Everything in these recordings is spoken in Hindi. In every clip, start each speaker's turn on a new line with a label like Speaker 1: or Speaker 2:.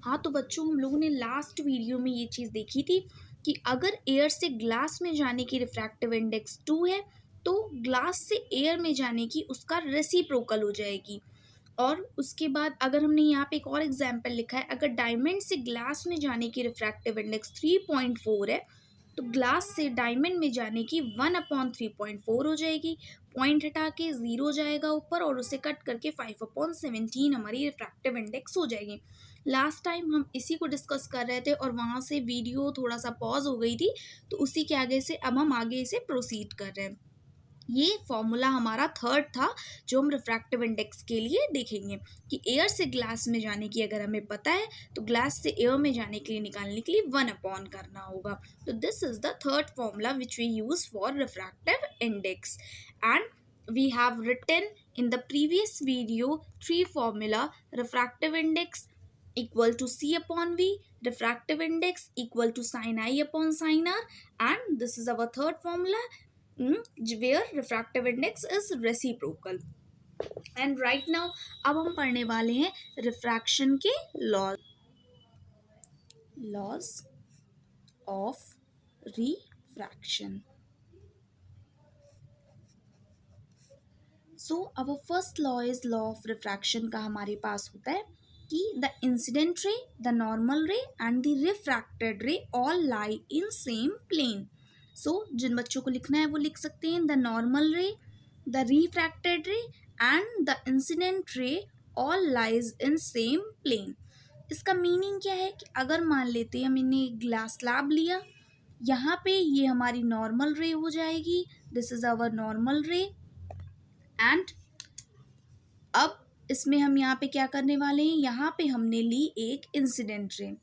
Speaker 1: हाँ तो बच्चों, हम लोगों ने लास्ट वीडियो में ये चीज़ देखी थी कि अगर एयर से ग्लास में जाने की रिफ्रैक्टिव इंडेक्स 2 है तो ग्लास से एयर में जाने की उसका रेसिप्रोकल हो जाएगी। और उसके बाद अगर हमने यहाँ पे एक और एग्जाम्पल लिखा है, अगर डायमंड से ग्लास में जाने की रिफ्रैक्टिव इंडेक्स 3.4 है तो ग्लास से डायमंड में जाने की 1/3.4 हो जाएगी। पॉइंट हटा के 0 जाएगा ऊपर और उसे कट करके 5/17 हमारी रिफ्रैक्टिव इंडेक्स हो जाएगी। लास्ट टाइम हम इसी को डिस्कस कर रहे थे और वहाँ से वीडियो थोड़ा सा पॉज हो गई थी, तो उसी के आगे से अब हम आगे इसे प्रोसीड कर रहे हैं। ये फॉर्मूला हमारा थर्ड था जो हम रिफ्रैक्टिव इंडेक्स के लिए देखेंगे कि एयर से ग्लास में जाने की अगर हमें पता है तो ग्लास से एयर में जाने के लिए निकालने के लिए 1 करना होगा। तो this is the third formula which we use for refractive index and we have written in the previous video 3 formula: refractive index equal to C upon V, refractive index equal to sin I upon sin R, and this is our third formula where refractive index is reciprocal. And right now अब हम पढ़ने वाले हैं रिफ्रैक्शन के laws of refraction. So our first law is law of refraction का हमारे पास होता है कि the incident ray, the normal ray and the refracted ray all lie in same plane. So जिन बच्चों को लिखना है वो लिख सकते हैं the normal ray, the refracted ray and the incident ray all lies in same plane. इसका मीनिंग क्या है कि अगर मान लेते हैं हमने ग्लास स्लैब लिया, यहाँ पे ये हमारी नॉर्मल रे हो जाएगी, this is our normal ray, and अब इसमें हम यहाँ पे क्या करने वाले हैं, यहाँ पे हमने ली एक इंसिडेंट रे।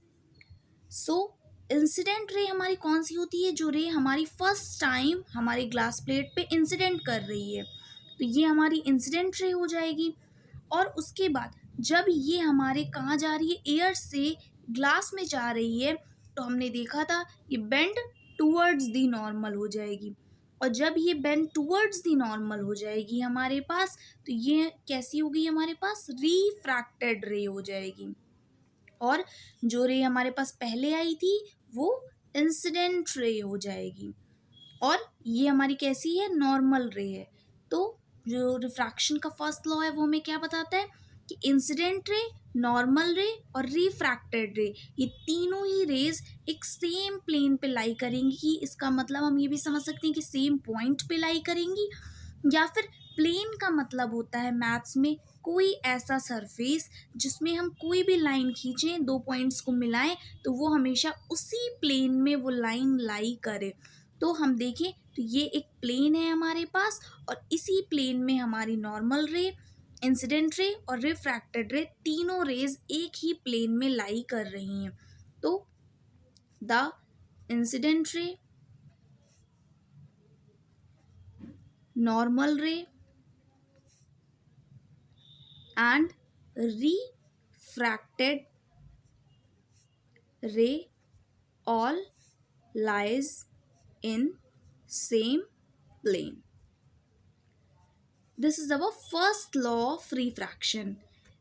Speaker 1: सो इंसिडेंट रे हमारी कौन सी होती है, जो रे हमारी फर्स्ट टाइम हमारी ग्लास प्लेट पे इंसिडेंट कर रही है, तो ये हमारी इंसिडेंट रे हो जाएगी। और उसके बाद जब ये हमारे कहाँ जा रही है, एयर से ग्लास में जा रही है, तो हमने देखा था ये बेंड टूवर्ड्स दी नॉर्मल हो जाएगी। और जब ये बेंड टूवर्ड्स दी नॉर्मल हो जाएगी हमारे पास, तो ये कैसी होगी, हमारे पास रिफ्रैक्टेड रे हो जाएगी। और जो रे हमारे पास पहले आई थी वो इंसिडेंट रे हो जाएगी, और ये हमारी कैसी है, नॉर्मल रे है। तो जो रिफ्रैक्शन का फर्स्ट लॉ है वो हमें क्या बताता है कि इंसिडेंट रे, नॉर्मल रे और रिफ्रैक्टेड रे, ये तीनों ही रेज एक सेम प्लेन पे लाई करेंगी। इसका मतलब हम ये भी समझ सकते हैं कि सेम पॉइंट पे लाई करेंगी, या फिर प्लेन का मतलब होता है मैथ्स में कोई ऐसा सरफेस जिसमें हम कोई भी लाइन खींचें, दो पॉइंट्स को मिलाएं तो वो हमेशा उसी प्लेन में वो लाइन लाई करे। तो हम देखें तो ये एक प्लेन है हमारे पास, और इसी प्लेन में हमारी नॉर्मल रे, इंसिडेंट रे और रिफ्रैक्टेड रे, तीनों रेज एक ही प्लेन में लाई कर रही हैं। तो द इंसिडेंट रे, normal ray and refracted ray all lies in same plane. This is our first law of refraction.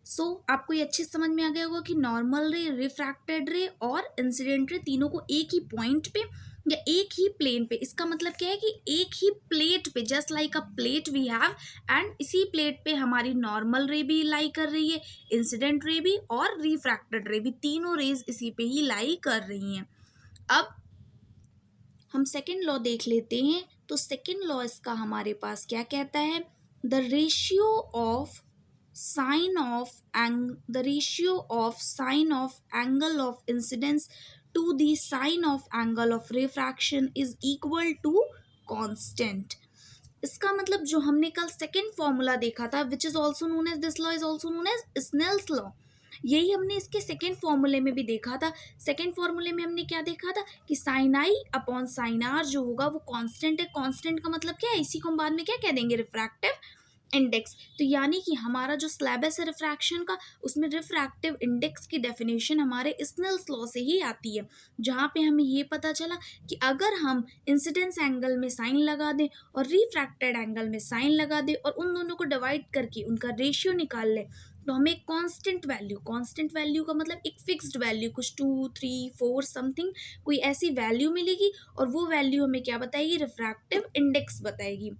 Speaker 1: सो आपको ये अच्छे समझ में आ गया होगा कि नॉर्मल रे, रिफ्रैक्टेड रे और इंसिडेंट रे तीनों को एक ही पॉइंट पे या एक ही प्लेन पे, इसका मतलब क्या है कि एक ही प्लेट पे, just like a plate we have, and इसी प्लेट पे हमारी नॉर्मल रे भी लाई कर रही है, इंसिडेंट रे भी और रिफ्रैक्टेड रे भी, तीनों रेज इसी पे ही लाई कर रही हैं। अब हम सेकेंड लॉ देख लेते हैं। तो सेकेंड लॉ इसका हमारे पास क्या कहता है, the ratio of sine of the ratio of sine of angle of incidence to the sine of angle of refraction is equal to constant। इसका मतलब जो हमने कल सेकेंड फॉर्मूला देखा था, which is also known as, this law is also known as Snell's law, यही हमने इसके सेकेंड फॉर्मूले में भी देखा था। सेकेंड फॉर्मूले में हमने क्या देखा था कि sine i upon sine r जो होगा वो कांस्टेंट है। कांस्टेंट का मतलब क्या है, इसी को हम बाद में क्या कह देंगे, रिफ्रैक्टिव इंडेक्स। तो यानी कि हमारा जो स्लैबस है रिफ्रैक्शन का, उसमें रिफ्रैक्टिव इंडेक्स की डेफिनेशन हमारे स्नेल्स लॉ से ही आती है, जहाँ पे हमें ये पता चला कि अगर हम इंसिडेंस एंगल में साइन लगा दें और रिफ्रैक्टेड एंगल में साइन लगा दें और उन दोनों को डिवाइड करके उनका रेशियो निकाल लें, तो हमें कांस्टेंट वैल्यू का मतलब एक फिक्स्ड वैल्यू, कुछ 2 3 4 समथिंग कोई ऐसी वैल्यू मिलेगी, और वो वैल्यू हमें क्या बताएगी, रिफ्रैक्टिव इंडेक्स बताएगी।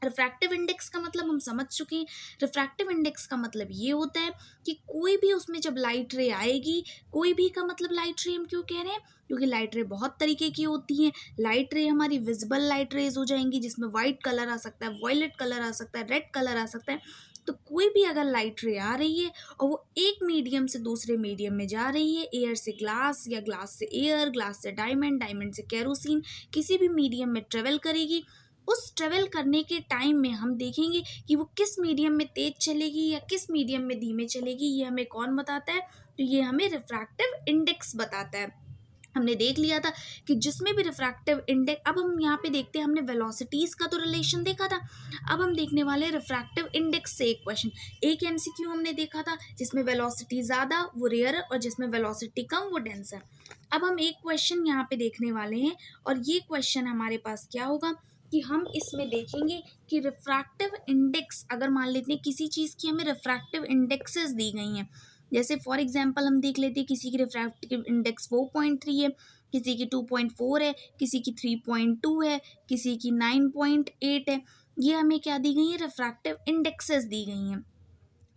Speaker 1: रिफ्रैक्टिव इंडेक्स का मतलब हम समझ चुके हैं। रिफ्रैक्टिव इंडेक्स का मतलब ये होता है कि कोई भी उसमें जब लाइट रे आएगी, कोई भी का मतलब लाइट रे हम क्यों कह रहे हैं, क्योंकि लाइट रे बहुत तरीके की होती हैं। लाइट रे हमारी विजिबल लाइट रेज हो जाएंगी, जिसमें वाइट कलर आ सकता है, वॉयलेट कलर आ सकता है, रेड कलर आ सकता है। तो कोई भी अगर लाइट रे आ रही है और वो एक मीडियम से दूसरे मीडियम में जा रही है, एयर से ग्लास या ग्लास से एयर, ग्लास से डायमंड, डायमंड से केरोसिन, किसी भी मीडियम में ट्रेवल करेगी, उस ट्रेवल करने के टाइम में हम देखेंगे कि वो किस मीडियम में तेज चलेगी या किस मीडियम में धीमे चलेगी। ये हमें कौन बताता है, तो ये हमें रिफ्रैक्टिव इंडेक्स बताता है। हमने देख लिया था कि जिसमें भी रिफ्रैक्टिव इंडेक्स, अब हम यहाँ पे देखते हैं, हमने वेलोसिटीज का तो रिलेशन देखा था, अब हम देखने वाले हैं रिफ्रैक्टिव इंडेक्स से एक क्वेश्चन। एक एमसीक्यू हमने देखा था जिसमें वेलोसिटी ज़्यादा वो रेयर और जिसमें वेलोसिटी कम वो डेंसर। अब हम एक क्वेश्चन यहाँ पे देखने वाले हैं, और ये क्वेश्चन हमारे पास क्या होगा कि हम इसमें देखेंगे कि रिफ्रैक्टिव इंडेक्स, अगर मान लेते हैं किसी चीज़ की हमें रिफ्रैक्टिव इंडेक्सेस दी गई हैं, जैसे फॉर एग्जांपल हम देख लेते हैं किसी की रिफ्रैक्टिव इंडेक्स 4.3 है, किसी की 2.4 है, किसी की 3.2 है, किसी की 9.8 है। ये हमें क्या दी गई है, रिफ्रैक्टिव इंडेक्सेस दी गई हैं।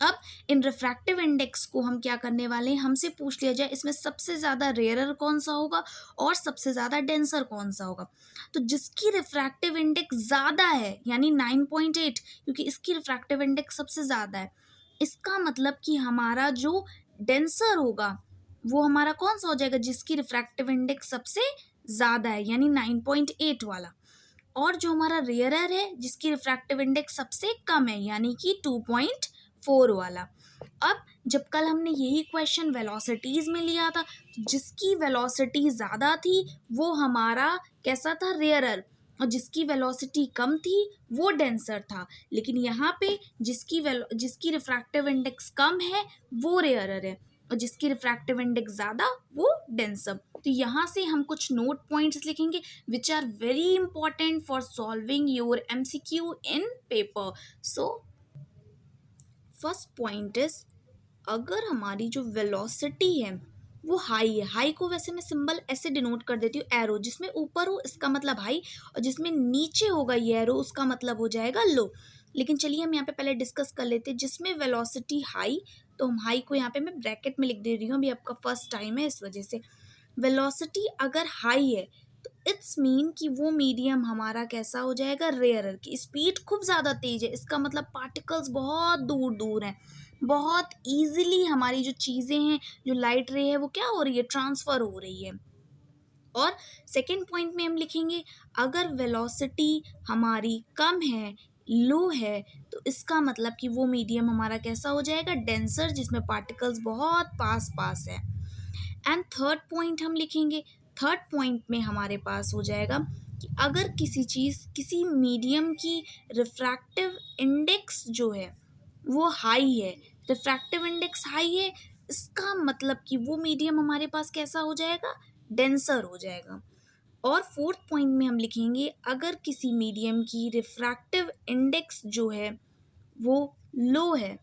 Speaker 1: अब इन रिफ्रैक्टिव इंडेक्स को हम क्या करने वाले हैं, हमसे पूछ लिया जाए इसमें सबसे ज़्यादा रेयरर कौन सा होगा और सबसे ज़्यादा डेंसर कौन सा होगा। तो जिसकी रिफ्रैक्टिव इंडेक्स ज़्यादा है यानी 9.8, क्योंकि इसकी रिफ्रैक्टिव इंडेक्स सबसे ज़्यादा है, इसका मतलब कि हमारा जो डेंसर होगा वो हमारा कौन सा हो जाएगा, जिसकी रिफ्रैक्टिव इंडेक्स सबसे ज़्यादा है यानी 9.8 वाला। और जो हमारा रेयरर है जिसकी रिफ्रैक्टिव इंडेक्स सबसे कम है यानी कि 2.4 वाला। अब जब कल हमने यही क्वेश्चन वेलोसिटीज में लिया था, तो जिसकी वेलोसिटी ज़्यादा थी वो हमारा कैसा था, रेयरर, और जिसकी वेलोसिटी कम थी वो डेंसर था। लेकिन यहाँ पे जिसकी रिफ्रैक्टिव इंडेक्स कम है वो रेयरर है, और जिसकी रिफ्रैक्टिव इंडेक्स ज़्यादा वो डेंसर। तो यहाँ से हम कुछ नोट पॉइंट्स लिखेंगे which are very important for solving your MCQ in paper. So first point is, अगर हमारी जो वेलोसिटी है वो हाई है, हाई को वैसे मैं सिंबल ऐसे डिनोट कर देती हूँ एरो, जिसमें ऊपर हो इसका मतलब हाई, और जिसमें नीचे होगा ये एरो उसका मतलब हो जाएगा लो। लेकिन चलिए हम यहाँ पे पहले डिस्कस कर लेते हैं जिसमें वेलोसिटी हाई, तो हम हाई को यहाँ पे मैं ब्रैकेट में लिख दे रही हूँ, अभी आपका फर्स्ट टाइम है इस वजह से। वेलोसिटी अगर हाई है तो इट्स मीन कि वो मीडियम हमारा कैसा हो जाएगा, रेयरर की स्पीड खूब ज़्यादा तेज है, इसका मतलब पार्टिकल्स बहुत दूर दूर हैं, बहुत इजीली हमारी जो चीज़ें हैं, जो लाइट रे है वो क्या हो रही है, ट्रांसफ़र हो रही है। और सेकेंड पॉइंट में हम लिखेंगे अगर वेलोसिटी हमारी कम है, लो है, तो इसका मतलब कि वो मीडियम हमारा कैसा हो जाएगा, डेंसर, जिसमें पार्टिकल्स बहुत पास पास है। एंड थर्ड पॉइंट हम लिखेंगे, थर्ड पॉइंट में हमारे पास हो जाएगा कि अगर किसी चीज़, किसी मीडियम की रिफ्रैक्टिव इंडेक्स जो है वो हाई है, रिफ्रैक्टिव इंडेक्स हाई है, इसका मतलब कि वो मीडियम हमारे पास कैसा हो जाएगा, डेंसर हो जाएगा। और फोर्थ पॉइंट में हम लिखेंगे अगर किसी मीडियम की रिफ्रैक्टिव इंडेक्स जो है वो लो है,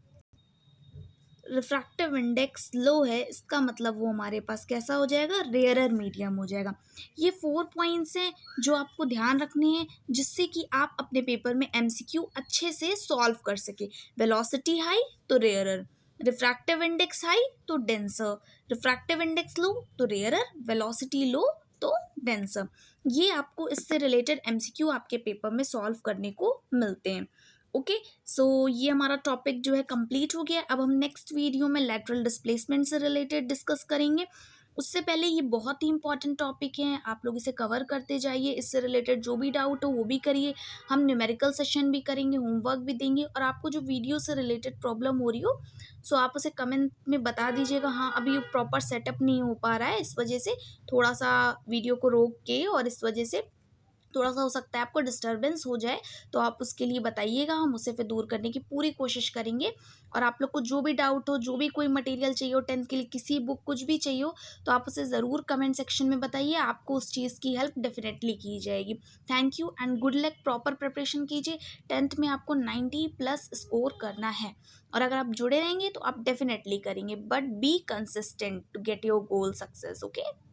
Speaker 1: रिफ्रैक्टिव इंडेक्स लो है, इसका मतलब वो हमारे पास कैसा हो जाएगा, रेयरर मीडियम हो जाएगा। ये 4 पॉइंट्स हैं जो आपको ध्यान रखने हैं, जिससे कि आप अपने पेपर में एमसीक्यू अच्छे से सॉल्व कर सके। वेलोसिटी हाई तो रेयरर, रिफ्रैक्टिव इंडेक्स हाई तो डेंसर, रिफ्रैक्टिव इंडेक्स लो तो रेयरर, वेलोसिटी लो तो डेंसर। ये आपको इससे रिलेटेड एमसीक्यू आपके पेपर में सॉल्व करने को मिलते हैं। ओके, सो ये हमारा टॉपिक जो है कंप्लीट हो गया। अब हम नेक्स्ट वीडियो में लेटरल डिस्प्लेसमेंट से रिलेटेड डिस्कस करेंगे। उससे पहले ये बहुत ही इंपॉर्टेंट टॉपिक है, आप लोग इसे कवर करते जाइए, इससे रिलेटेड जो भी डाउट हो वो भी करिए। हम न्यूमेरिकल सेशन भी करेंगे, होमवर्क भी देंगे, और आपको जो वीडियो से रिलेटेड प्रॉब्लम हो रही हो सो आप उसे कमेंट में बता दीजिएगा, हाँ अभी प्रॉपर सेटअप नहीं हो पा रहा है, इस वजह से थोड़ा सा वीडियो को रोक के और इस वजह से थोड़ा सा हो सकता है आपको डिस्टर्बेंस हो जाए, तो आप उसके लिए बताइएगा, हम उसे फिर दूर करने की पूरी कोशिश करेंगे। और आप लोग को जो भी डाउट हो, जो भी कोई मटेरियल चाहिए हो, टेंथ के लिए किसी बुक कुछ भी चाहिए हो, तो आप उसे ज़रूर कमेंट सेक्शन में बताइए, आपको उस चीज़ की हेल्प डेफिनेटली की जाएगी। Thank you and good luck, proper preparation कीजिए। टेंथ में आपको 90+ स्कोर करना है, और अगर आप जुड़े रहेंगे तो आप डेफिनेटली करेंगे, but be consistent to get your goal success. Okay.